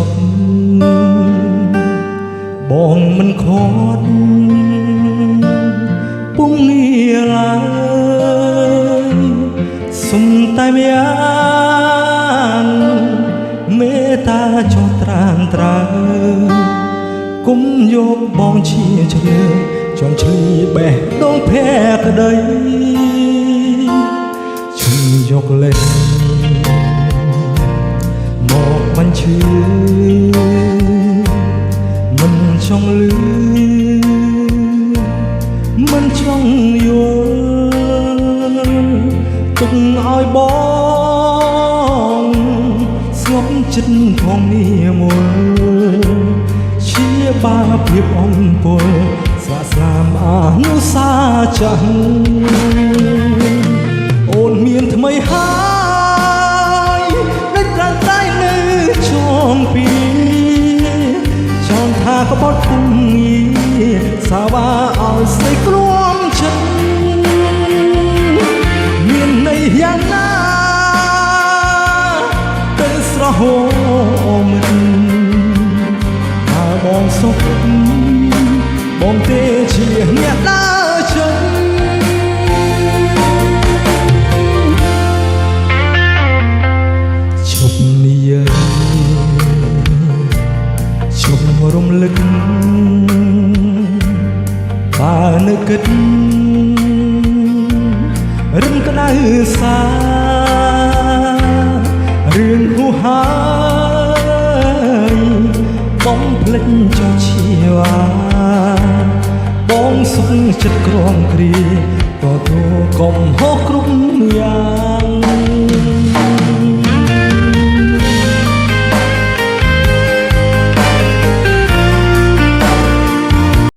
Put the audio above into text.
ប់បងមិនខត់ពុំងារឡើយសុំតែម្យ៉ាងមេត្តាចោះត្រានត្រើគុំយកបងជាជ្រើចង់ឆ្លៀបេះដូងភក្តីឈឹងយកលេសមកបញ្ឈឺមិនចង់លឺមិនចង់យល់ទុកឲ្យបងស្ងប់ចិត្តផងនេះមុលជាបាភាពអំពលស្វាស្លាមអនុសាចាស់អូនមានថ្មីហើយដូចត្រាំតែនៅជុំពីចង់ថាក្បត់គុំងារសាវ៉ាឲ្យស្អីគ្រាំចិត្តមានន័យយ៉ាងណាទៅស្រហូមិនថាបងសុខបងទេជាអ្នកដើរចេញឈប់និយាយឈប់រំលឹកបើនឹកគិតរឹងក្តៅសារឿងហួហើយបងភ្លេចចោលឈាវ៉ាបងសុខចិត្តក្រំគ្រាក៏ទូកុំហោះគ្រប់យ៉ាង